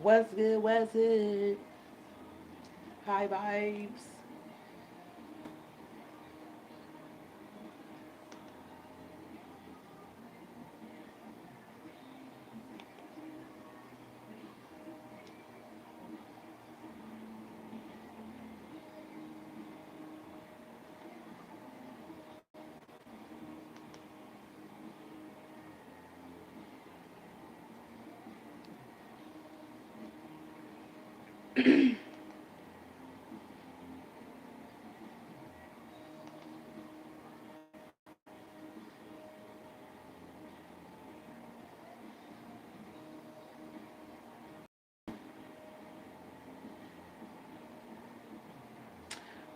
What's good? What's it? High vibes.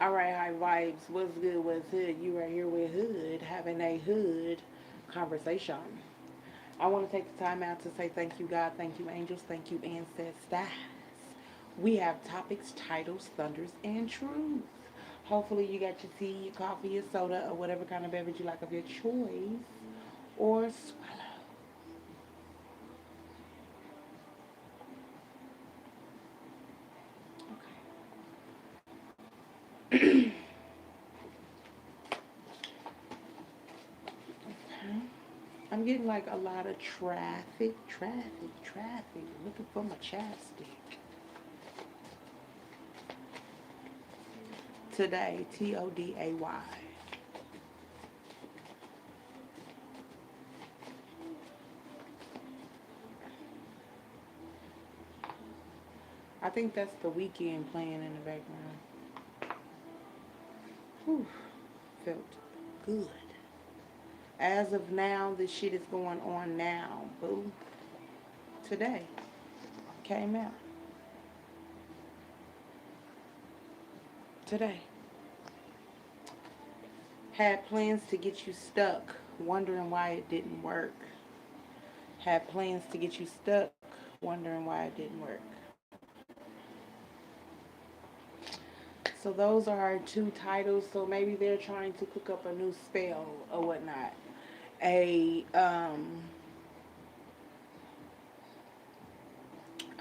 All right, high vibes. What's good? What's hood? You are here with Hood, having a hood conversation. I want to take the time out to say thank you, God. Thank you, angels. Thank you, ancestors. We have topics, titles, thunders, and truth. Hopefully, you got your tea, your coffee, your soda, or whatever kind of beverage you like of your choice, or swallow. Okay. I'm getting like a lot of traffic. Looking for my chapstick. Today, Today. I think that's the weekend playing in the background. Whew, felt good. As of now, this shit is going on now. Boo. Today came out. Today. Had plans to get you stuck, wondering why it didn't work. Had plans to get you stuck, wondering why it didn't work. So those are our two titles. So maybe they're trying to cook up a new spell or whatnot. A I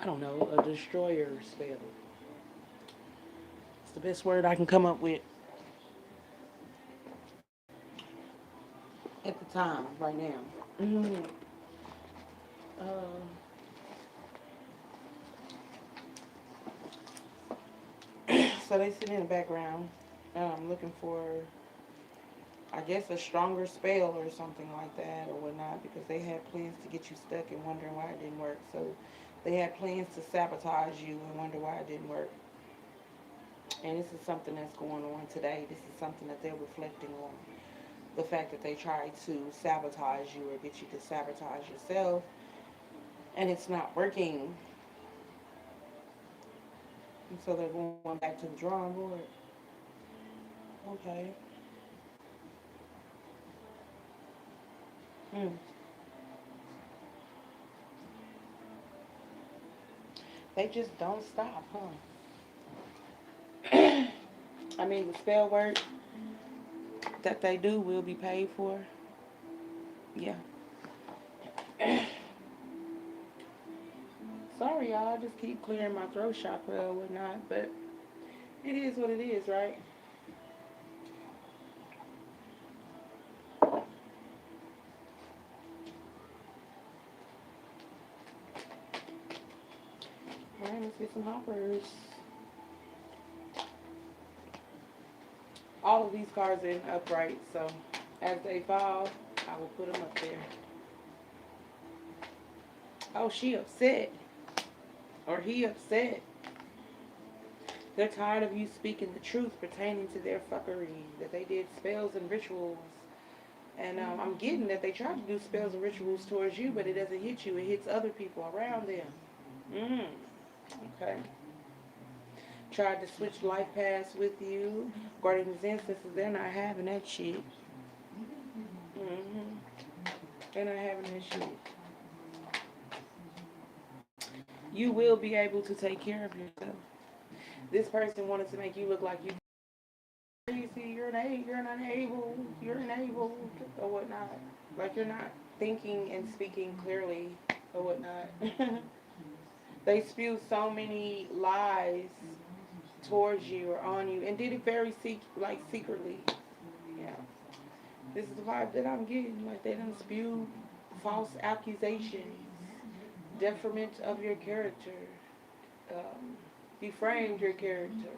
don't know, a destroyer spell. It's the best word I can come up with at the time, right now. Mm-hmm. So they sit in the background, looking for, I guess, a stronger spell or something like that or whatnot, because they had plans to get you stuck and wondering why it didn't work. So they had plans to sabotage you and wonder why it didn't work. And this is something that's going on today. This is something that they're reflecting on. The fact that they tried to sabotage you or get you to sabotage yourself and it's not working. And so they're going back to the drawing board. Okay. Hmm. They just don't stop, huh? I mean, the spell work that they do will be paid for. Yeah. Sorry, y'all. I just keep clearing my throat chakra or whatnot, but it is what it is, right? All right, let's get some hoppers. All of these cards are in upright, so as they fall, I will put them up there. Oh, she upset. Or he upset. They're tired of you speaking the truth pertaining to their fuckery, that they did spells and rituals. And I'm getting that they tried to do spells and rituals towards you, but it doesn't hit you. It hits other people around them. Mm, okay. Tried to switch life paths with you. Guardians ancestors, they're not having that shit. Hmm. They're not having that shit. You will be able to take care of yourself. This person wanted to make you look like you crazy, you're unable, or whatnot. Like you're not thinking and speaking clearly, or whatnot. They spewed so many lies towards you or on you, and did it very secretly. Yeah, this is the vibe that I'm getting. Like they done spewed false accusations, detriment of your character, um, deframed your character.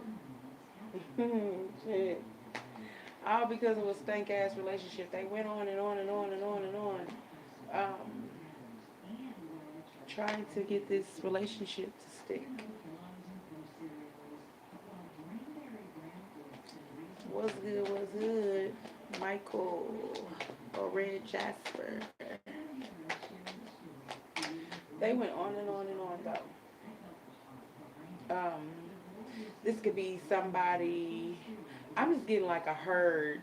Shit. All because of a stank ass relationship. They went on and on and on and on and on, um, trying to get this relationship to stick. What's good? What's good? Michael or Red Jasper. They went on and on and on though. This could be somebody. I'm just getting like a herd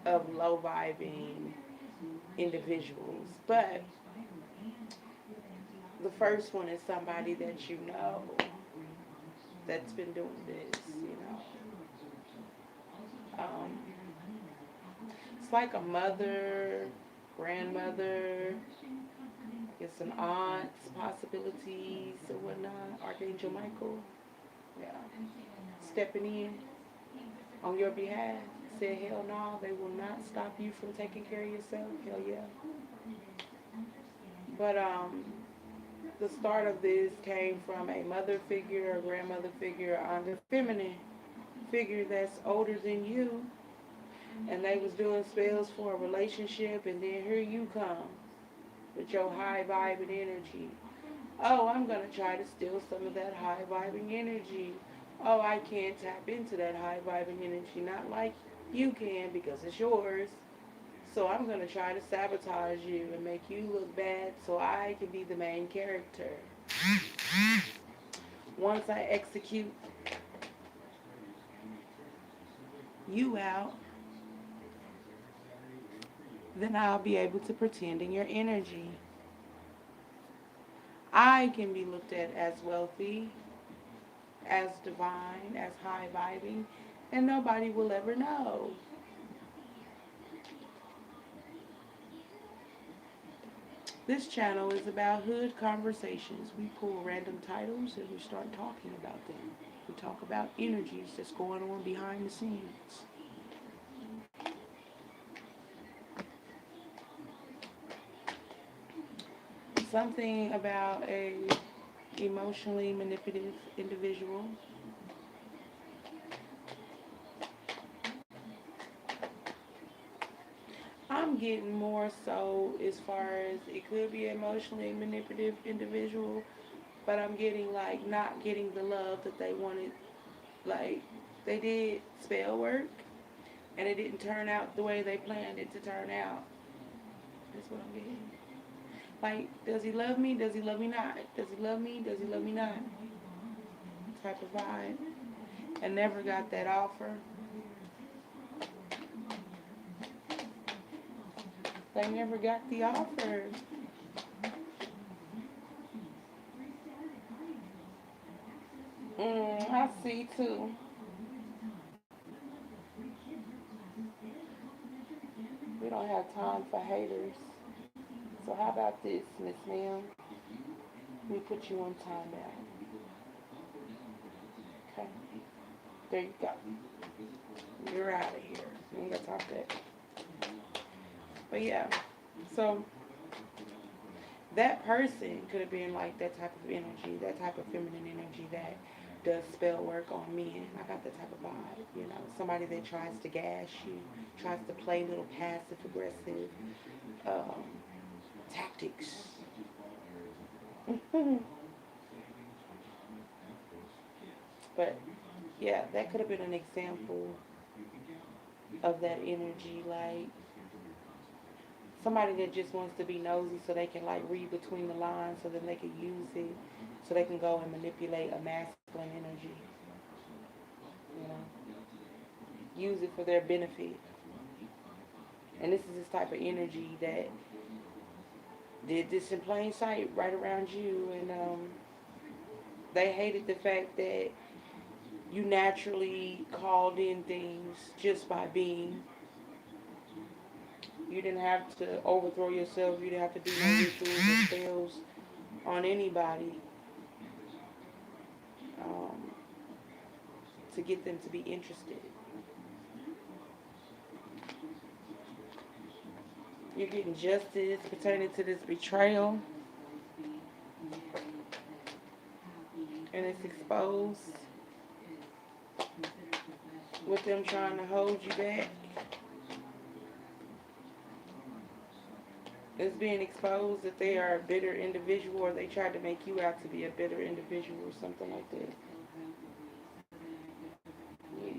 of low vibing individuals, but the first one is somebody that you know that's been doing this. Um, it's like a mother, grandmother, it's an aunt, possibilities or whatnot. Archangel Michael, yeah, stepping in on your behalf. Said, hell no, they will not stop you from taking care of yourself. Hell yeah. But the start of this came from a mother figure, a grandmother figure, on the feminine figure that's older than you, and they was doing spells for a relationship, and then here you come with your high vibing energy. Oh, I'm gonna try to steal some of that high vibing energy. Oh, I can't tap into that high vibing energy, not like you can because it's yours. So I'm gonna try to sabotage you and make you look bad so I can be the main character. Once I execute you out, then I'll be able to pretend in your energy. I can be looked at as wealthy, as divine, as high vibing, and nobody will ever know. This channel is about hood conversations. We pull random titles and we start talking about them. We talk about energies that's going on behind the scenes. Something about a emotionally manipulative individual. I'm getting more so as far as it could be an emotionally manipulative individual, but I'm getting like not getting the love that they wanted. Like they did spell work and it didn't turn out the way they planned it to turn out. That's what I'm getting. Like, does he love me? Does he love me not? Does he love me? Does he love me not? Type of vibe. And never got that offer. They never got the offer. I see too. We don't have time for haters. So how about this, Miss Ma'am? Let me put you on timeout. Okay. There you go. You're out of here. You ain't got time for that. But yeah. So that person could have been like that type of energy, that type of feminine energy that does spell work on men. I got that type of vibe, somebody that tries to gas you, tries to play little passive aggressive um, tactics. But yeah, that could have been an example of that energy, like somebody that just wants to be nosy so they can like read between the lines so then they can use it so they can go and manipulate a masculine energy, you know, use it for their benefit. And this is this type of energy that did this in plain sight right around you, and they hated the fact that you naturally called in things just by being. You didn't have to overthrow yourself. You didn't have to do no rituals or spells on anybody. to get them to be interested. You're getting justice pertaining to this betrayal, and it's exposed with them trying to hold you back. It's being exposed that they are a bitter individual, or they tried to make you out to be a bitter individual or something like that. Yes.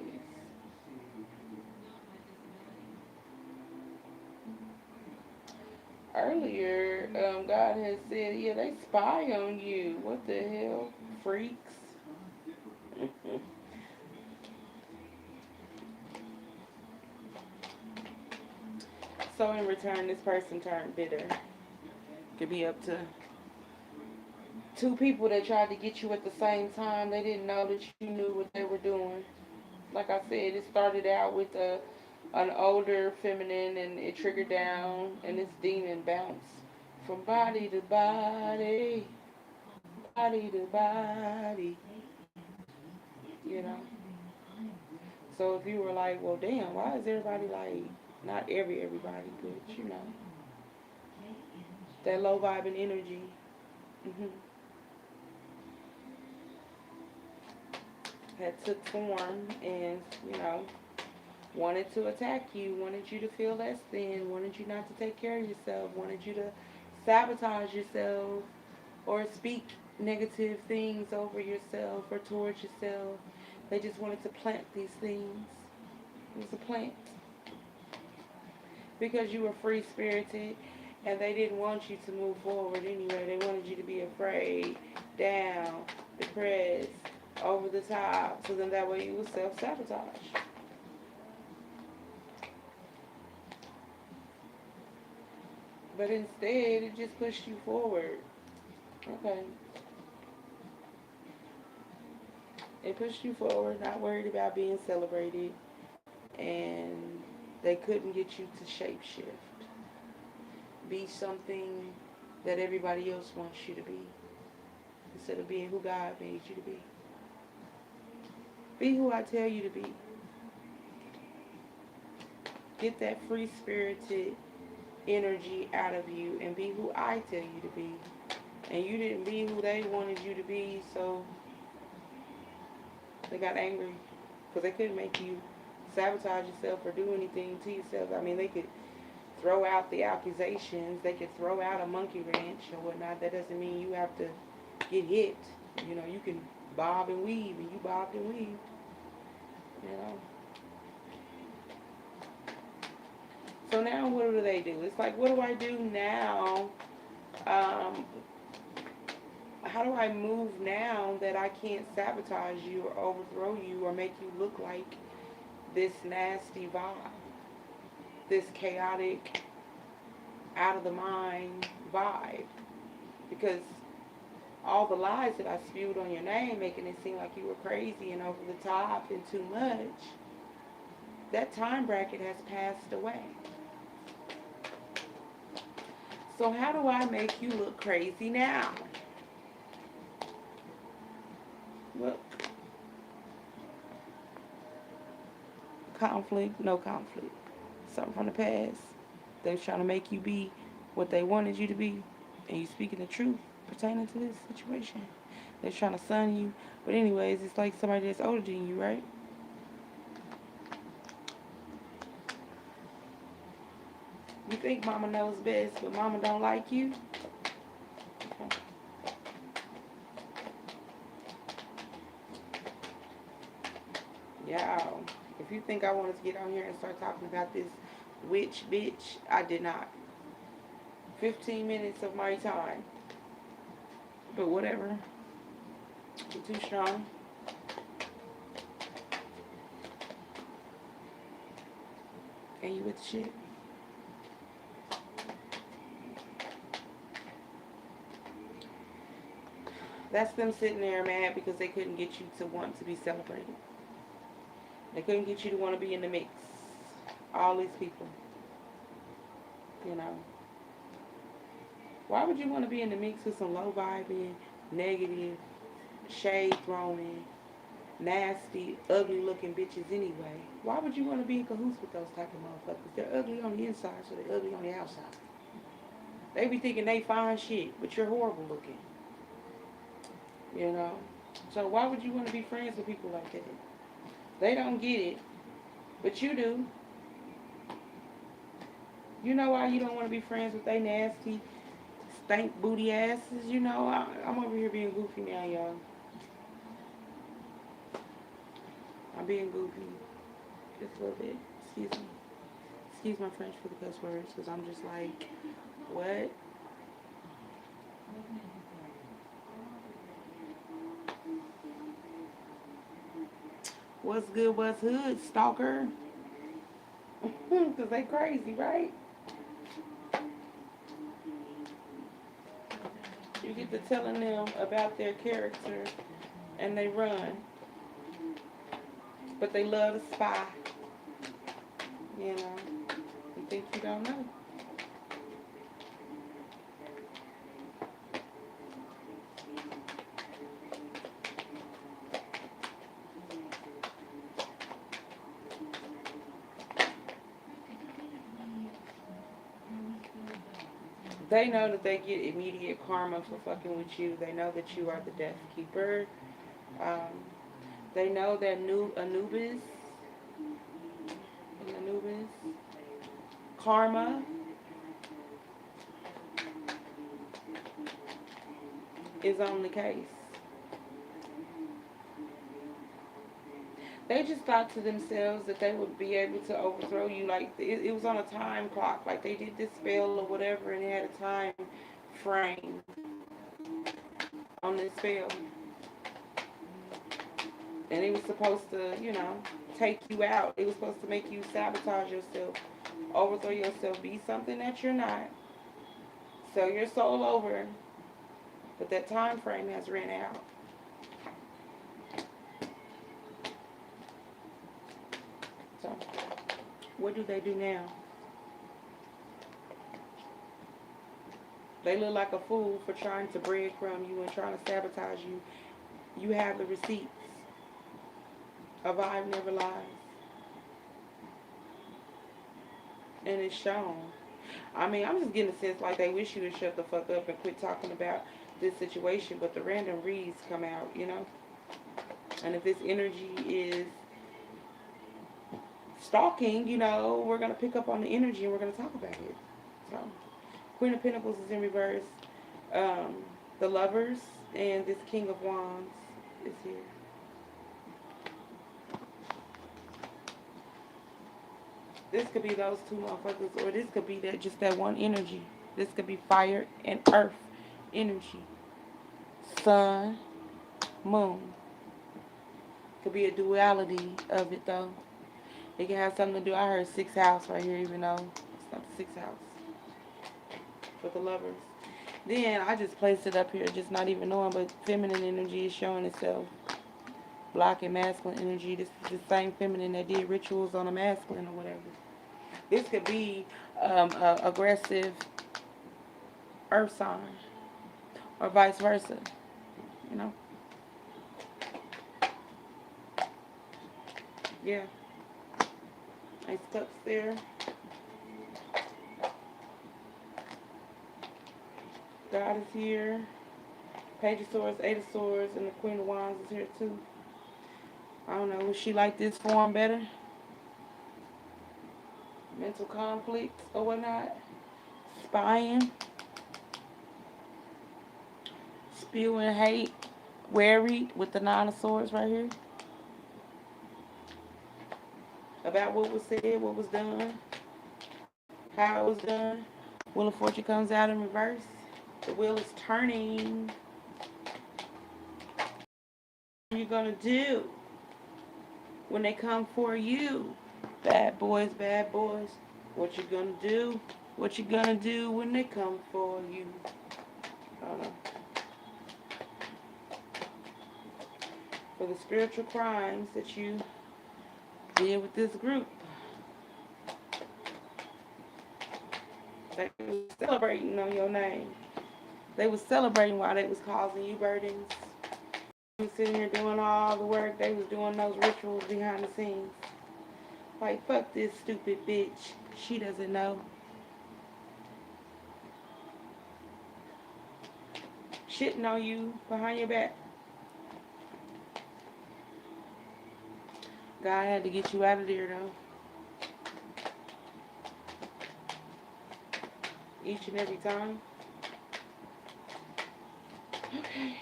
Earlier, God has said, yeah, they spy on you. What the hell? Freaks. So in return, this person turned bitter. Could be up to two people that tried to get you at the same time. They didn't know that you knew what they were doing. Like I said, it started out with an older feminine, and it triggered down, and this demon bounced from body to body, body to body, you know. So if you were like, well, damn, why is everybody like, not everybody, but you know, that low vibing energy, hmm had took form, and you know, wanted to attack you, wanted you to feel less than, wanted you not to take care of yourself, wanted you to sabotage yourself or speak negative things over yourself or towards yourself. They just wanted to plant these things. It was a plant. Because you were free spirited, and they didn't want you to move forward anyway. They wanted you to be afraid, down, depressed, over the top, so then that way you would self sabotage. But instead, it just pushed you forward. Okay. It pushed you forward, not worried about being celebrated, and they couldn't get you to shapeshift. Be something that everybody else wants you to be, instead of being who God made you to be. Be who I tell you to be. Get that free spirited energy out of you and be who I tell you to be. And you didn't be who they wanted you to be, so they got angry because they couldn't make you sabotage yourself or do anything to yourself. I mean, they could throw out the accusations, they could throw out a monkey wrench or whatnot. That doesn't mean you have to get hit. You know, you can bob and weave, and you bobbed and weaved. You know. So now what do they do? It's like, what do I do now? Um, how do I move now that I can't sabotage you or overthrow you or make you look like this nasty vibe, this chaotic, out of the mind vibe? Because all the lies that I spewed on your name, making it seem like you were crazy and over the top and too much, that time bracket has passed away. So how do I make you look crazy now? Well, conflict, no conflict. Something from the past. They was trying to make you be what they wanted you to be, and you speaking the truth pertaining to this situation. They're trying to sun you. But anyways, it's like somebody that's older than you, right? You think mama knows best, but mama don't like you? Okay. Yeah. If you think I wanted to get on here and start talking about this witch bitch, I did not. 15 minutes of my time. But whatever. You're too strong. And you with the shit. That's them sitting there mad because they couldn't get you to want to be celebrated. They couldn't get you to want to be in the mix. All these people. You know. Why would you want to be in the mix with some low vibing, negative, shade thrown in? nasty, ugly looking bitches anyway. Why would you want to be in cahoots with those type of motherfuckers? They're ugly on the inside, so they're ugly on the outside. They be thinking they fine shit, but you're horrible looking. You know? So why would you want to be friends with people like that? They don't get it, but you do. You know why you don't want to be friends with they nasty, stank booty asses? You know, I'm over here being goofy now, y'all. I'm being goofy. Just a little bit. Excuse me. Excuse my French for the cuss words, because I'm just like, what? What's good, what's hood, stalker? Because they crazy, right? You get to telling them about their character, and they run. But they love to spy. You know? You think you don't know. They know that they get immediate karma for fucking with you. They know that you are the death keeper. Um, they know that Anubis, karma is on the case. They just thought to themselves that they would be able to overthrow you. Like, it was on a time clock. Like, they did this spell or whatever, and it had a time frame on this spell. And it was supposed to, you know, take you out. It was supposed to make you sabotage yourself, overthrow yourself, be something that you're not, sell your soul over. But that time frame has ran out. So, what do they do now? They look like a fool for trying to breadcrumb you and trying to sabotage you. You have the receipts. A vibe never lies. And it's shown. I mean, I'm just getting a sense like they wish you to shut the fuck up and quit talking about this situation, but the random reads come out, you know? And if this energy is stalking, you know, we're going to pick up on the energy and we're going to talk about it. So, Queen of Pentacles is in reverse. Um, the Lovers and this King of Wands is here. This could be those two motherfuckers, or this could be that just that one energy. This could be fire and earth energy. Sun, moon. Could be a duality of it though. It can have something to do. I heard sixth house right here, even though it's not the sixth house. For the Lovers. Then I just placed it up here, just not even knowing, but feminine energy is showing itself. Blocking masculine energy. This is the same feminine that did rituals on a masculine or whatever. This could be aggressive earth sign or vice versa, you know? Yeah. Nice cups there. God is here. Page of Swords, Eight of Swords, and the Queen of Wands is here too. I don't know, would she like this form better? Mental conflict or whatnot. Spying. Spewing hate. Worried with the Nine of Swords right here. About what was said, what was done, how it was done. Wheel of Fortune comes out in reverse. The wheel is turning. What are you gonna do when they come for you? Bad boys, bad boys. What you gonna do? What you gonna do when they come for you? I don't know. For the spiritual crimes that you did with this group. They were celebrating on your name. They were celebrating while they was causing you burdens. was sitting here doing all the work. They was doing those rituals behind the scenes. Like, fuck this stupid bitch. She doesn't know. Shitting on you behind your back. God had to get you out of there, though. Each and every time. Okay.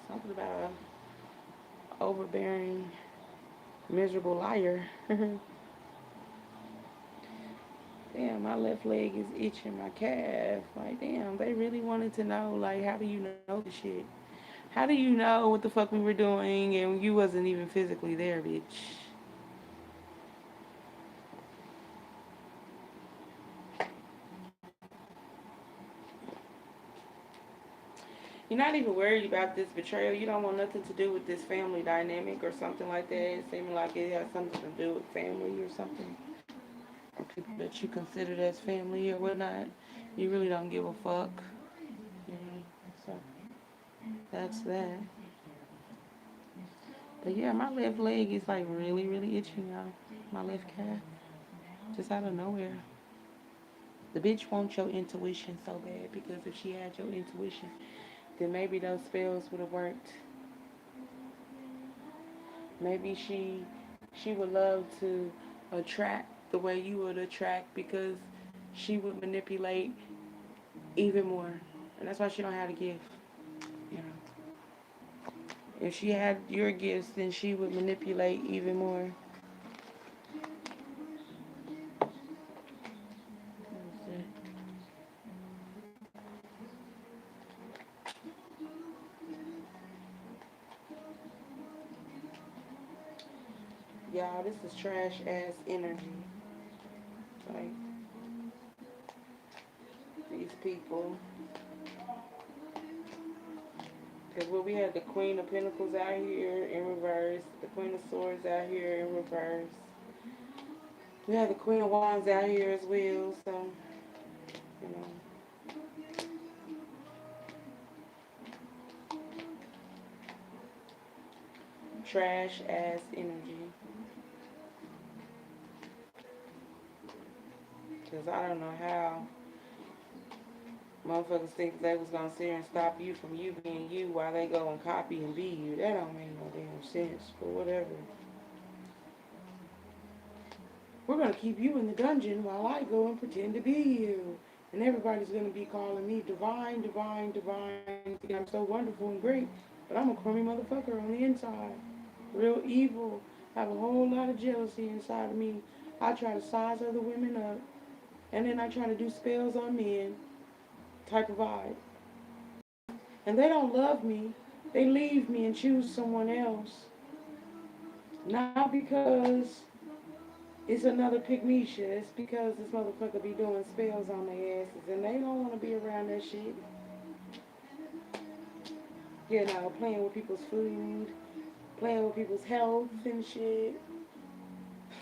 Something about a overbearing, miserable liar. Damn, my left leg is itching, my calf. Like, damn, they really wanted to know, like, how do you know this shit? How do you know what the fuck we were doing and you wasn't even physically there, bitch? You're not even worried about this betrayal. You don't want nothing to do with this family dynamic or something like that. It seems like it has something to do with family or something. Or people that you consider as family or whatnot. You really don't give a fuck. You know, so that's that. But yeah, my left leg is like really, really itching, y'all. My left calf. Just out of nowhere. The bitch wants your intuition so bad because if she had your intuition, then maybe those spells would have worked. Maybe she would love to attract the way you would attract because she would manipulate even more. And that's why she don't have a gift. You know. If she had your gifts, then she would manipulate even more. Y'all, this is trash ass energy. Like these people. Because what we had the Queen of Pentacles out here in reverse, the Queen of Swords out here in reverse. We had the Queen of Wands out here as well, so, you know. Trash ass energy. Because I don't know how motherfuckers think they was going to sit here and stop you from you being you while they go and copy and be you. That don't make no damn sense, but whatever. We're going to keep you in the dungeon while I go and pretend to be you. And everybody's going to be calling me divine, divine, divine. I'm so wonderful and great. But I'm a crummy motherfucker on the inside. Real evil. I have a whole lot of jealousy inside of me. I try to size other women up. And then I try to do spells on men. Type of vibe. And they don't love me. They leave me and choose someone else. Not because it's another pygmisha. It's because this motherfucker be doing spells on their asses. And they don't want to be around that shit. You know, playing with people's food. Playing with people's health and shit.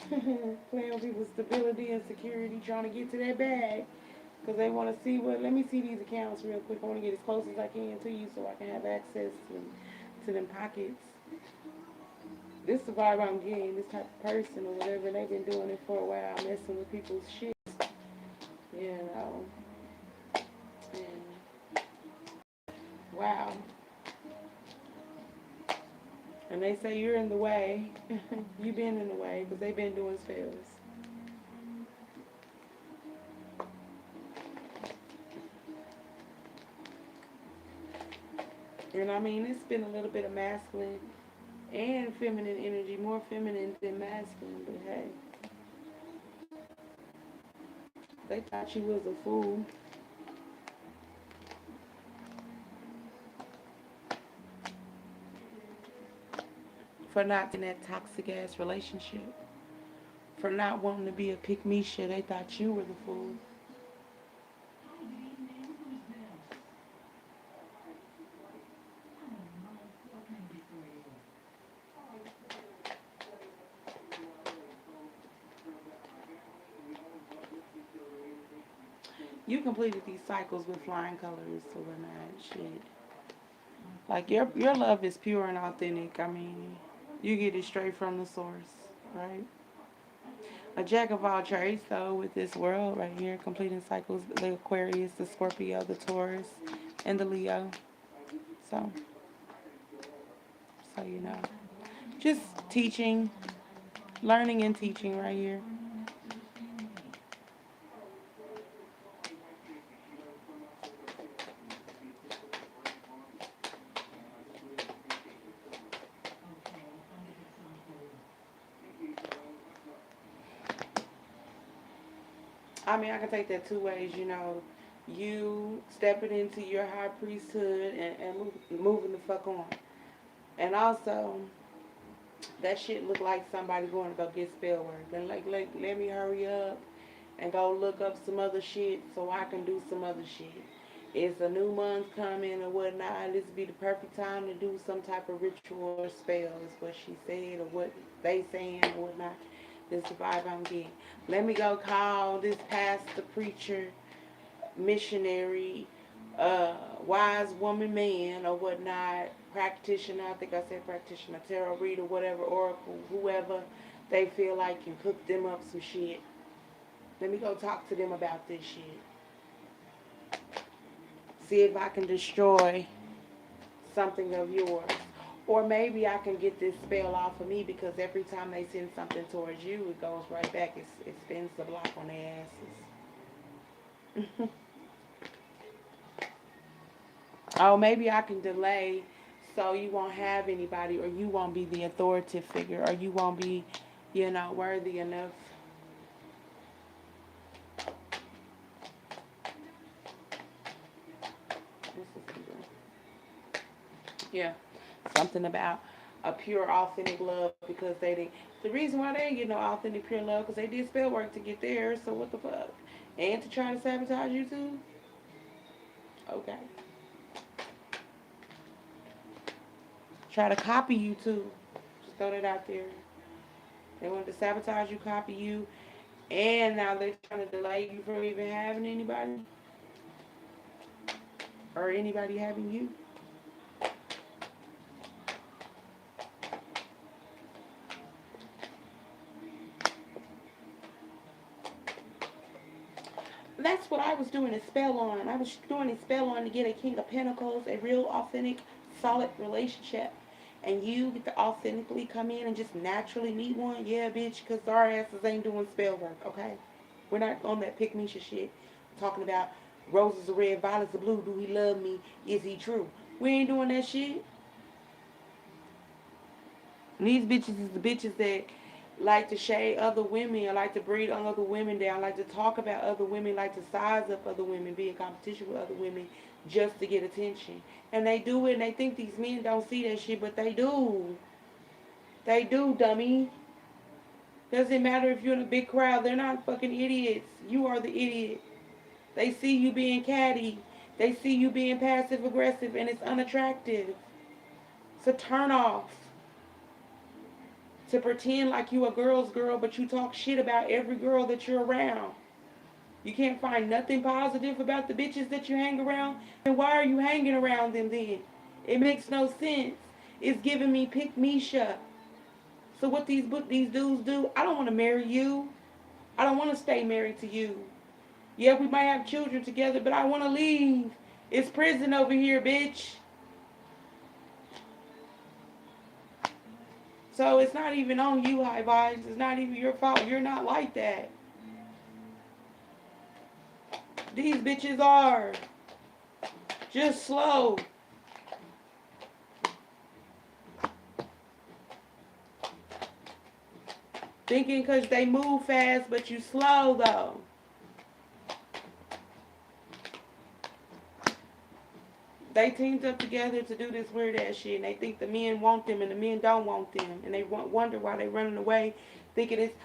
Playing with people's stability and security. Trying to get to that bag. Because they want to see what, let me see these accounts real quick. I want to get as close as I can to you so I can have access to them pockets. This is the vibe I'm getting, this type of person or whatever. They've been doing it for a while, messing with people's shit. You know. And wow. And they say you're in the way. You've been in the way because they've been doing spells. And I mean, it's been a little bit of masculine and feminine energy, more feminine than masculine, but hey. They thought you was a fool. For not in that toxic ass relationship. For not wanting to be a pick me shit. They thought you were the fool. You completed these cycles with flying colors, so we're not shit. Like your love is pure and authentic. I mean, you get it straight from the source, right? A jack of all trades, though, with this world right here, completing cycles, the Aquarius, the Scorpio, the Taurus, and the Leo. So, so you know, just teaching, learning and teaching right here. I mean, I can take that two ways, you know. You stepping into your high priesthood and moving the fuck on. And also, that shit look like somebody going to go get spell work. Then like, let me hurry up and go look up some other shit so I can do some other shit. It's a new month coming or whatnot. This would be the perfect time to do some type of ritual or spell, is what she said or what they saying or whatnot. This is the vibe I'm getting. Let me go call this pastor, preacher, missionary, wise woman, man, or whatnot, practitioner. I think I said practitioner, tarot reader, whatever, oracle, whoever they feel like can cook them up some shit. Let me go talk to them about this shit. See if I can destroy something of yours. Or maybe I can get this spell off of me because every time they send something towards you, it goes right back. It spins the block on their asses. Oh, maybe I can delay so you won't have anybody, or you won't be the authoritative figure, or you won't be, worthy enough. Yeah, something about a pure, authentic love because they didn't. The reason why they didn't get no authentic, pure love because they did spell work to get there. So what the fuck? And to try to sabotage you too? Okay. Try to copy you too. Just throw that out there. They wanted to sabotage you, copy you, and now they're trying to delay you from even having anybody or anybody having you. That's what I was doing a spell on. I was doing a spell on to get a King of Pentacles, a real, authentic, solid relationship. And you get to authentically come in and just naturally meet one. Yeah, bitch, because our asses ain't doing spell work, okay? We're not on that pick Misha shit. Talking about roses are red, violets are blue. Do he love me? Is he true? We ain't doing that shit. And these bitches is the bitches that like to shade other women, or like to breed other women down, like to talk about other women, like to size up other women, be in competition with other women just to get attention. And they do it and they think these men don't see that shit, but they do. They do, dummy. Doesn't matter if you're in a big crowd, they're not fucking idiots. You are the idiot. They see you being catty. They see you being passive aggressive and it's unattractive. It's a turn off. To pretend like you a girl's girl, but you talk shit about every girl that you're around. You can't find nothing positive about the bitches that you hang around. And why are you hanging around them then? It makes no sense. It's giving me pick Misha. So what these dudes do? I don't want to marry you. I don't want to stay married to you. Yeah, we might have children together, but I want to leave. It's prison over here, bitch. So it's not even on you, high vibes. It's not even your fault. You're not like that. These bitches are just slow. Thinking because they move fast, but you slow though. They teamed up together to do this weird ass shit, and they think the men want them, and the men don't want them, and they wonder why they running away, thinking it's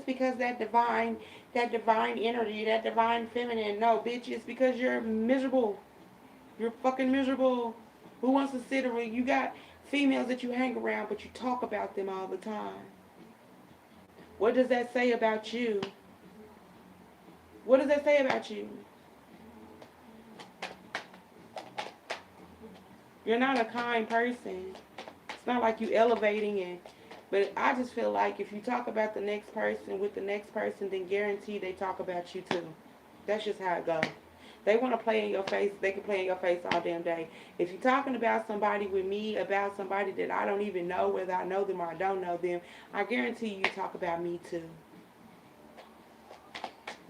because that divine energy, that divine feminine. No, bitch, it's because you're miserable. You're fucking miserable. Who wants to sit around? You got females that you hang around, but you talk about them all the time. What does that say about you? What does that say about you? You're not a kind person. It's not like you elevating it. But I just feel like if you talk about the next person with the next person, then guarantee they talk about you too. That's just how it goes. They want to play in your face. They can play in your face all damn day. If you're talking about somebody with me, about somebody that I don't even know, whether I know them or I don't know them, I guarantee you talk about me too.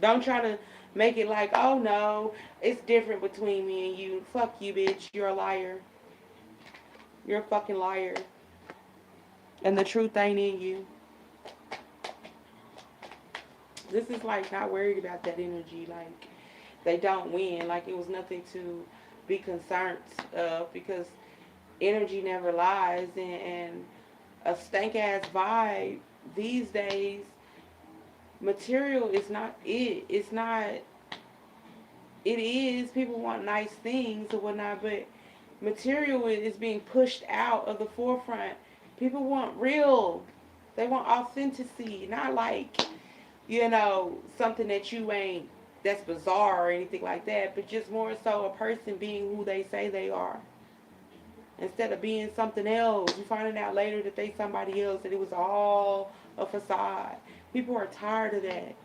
Don't try to make it like, oh no, it's different between me and you. Fuck you, bitch. You're a liar. You're a fucking liar. And the truth ain't in you. This is like not worried about that energy. Like they don't win. Like it was nothing to be concerned of because energy never lies. And a stank ass vibe these days, material is not it. It's not. It is. People want nice things or whatnot, but material is being pushed out of the forefront. People want real. They want authenticity, not like, something that you ain't, that's bizarre or anything like that, but just more so a person being who they say they are. Instead of being something else, you finding out later that they somebody else, that it was all a facade. People are tired of that.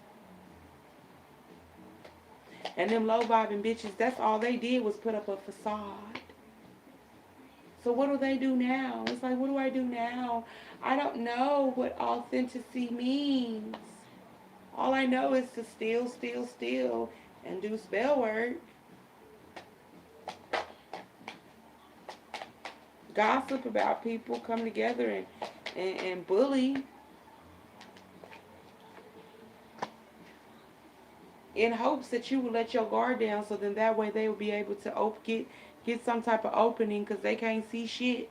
And them low vibing bitches, that's all they did was put up a facade. So what do they do now? It's like, what do I do now? I don't know what authenticity means. All I know is to steal, and do spell work. Gossip about people, come together and bully in hopes that you will let your guard down so then that way they will be able to get some type of opening because they can't see shit.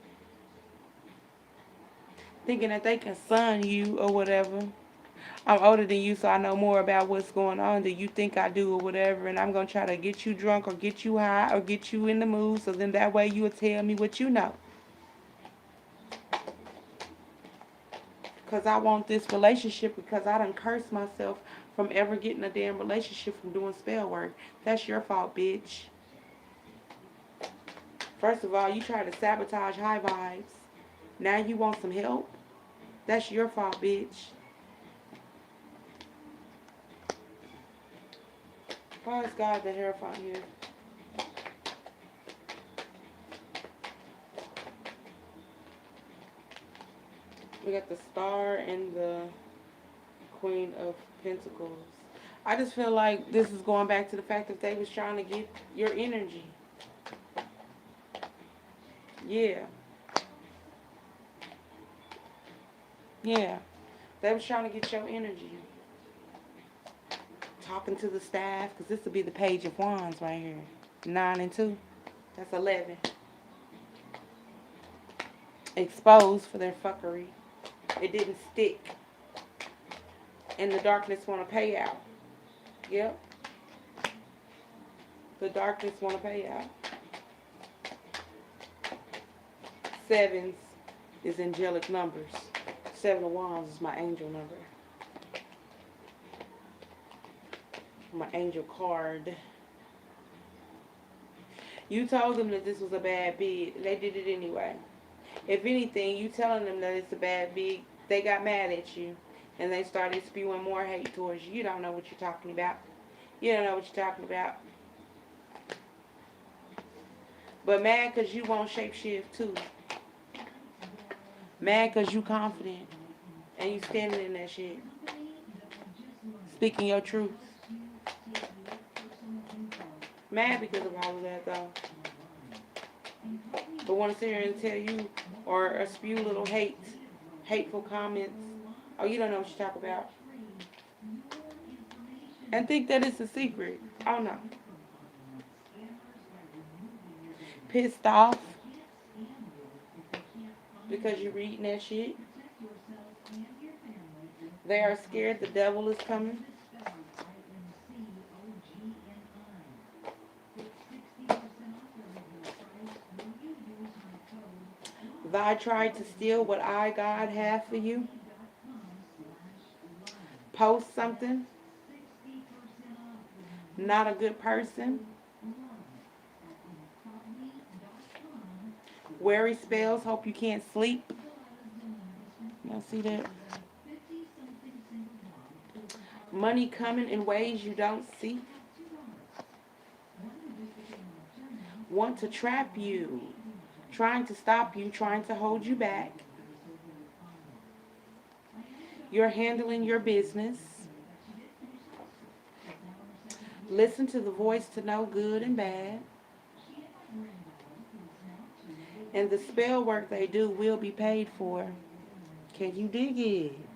Thinking that they can sun you or whatever. I'm older than you, so I know more about what's going on than you think I do or whatever. And I'm going to try to get you drunk or get you high or get you in the mood so then that way you will tell me what you know. Because I want this relationship because I done cursed myself from ever getting a damn relationship from doing spell work. That's your fault, bitch. First of all, you try to sabotage high vibes. Now you want some help? That's your fault, bitch. Why is God the Hierophant here? We got the Star and the Queen of Pentacles. I just feel like this is going back to the fact that they was trying to get your energy. Yeah. Yeah. They was trying to get your energy. Talking to the staff, because this will be the Page of Wands right here. 9 and 2. That's 11. Exposed for their fuckery. It didn't stick. And the darkness want to pay out. Yep. The darkness want to pay out. Sevens is angelic numbers. 7 of Wands is my angel number. My angel card. You told them that this was a bad bid. They did it anyway. If anything, you telling them that it's a bad bid, they got mad at you. And they started spewing more hate towards you. You don't know what you're talking about. You don't know what you're talking about. But mad because you won't shapeshift too. Mad because you confident. And you standing in that shit. Speaking your truth. Mad because of all of that though. But want to sit here and tell you or spew little hateful comments. Oh, you don't know what you talk about. And think that it's a secret. Oh no. Pissed off because you're reading that shit. They are scared the devil is coming. Thy tried to steal what I, God, have for you. Post something. Not a good person. Worry spells, hope you can't sleep. Y'all see that? Money coming in ways you don't see. Want to trap you. Trying to stop you, trying to hold you back. You're handling your business. Listen to the voice to know good and bad. And the spell work they do will be paid for. Can you dig it?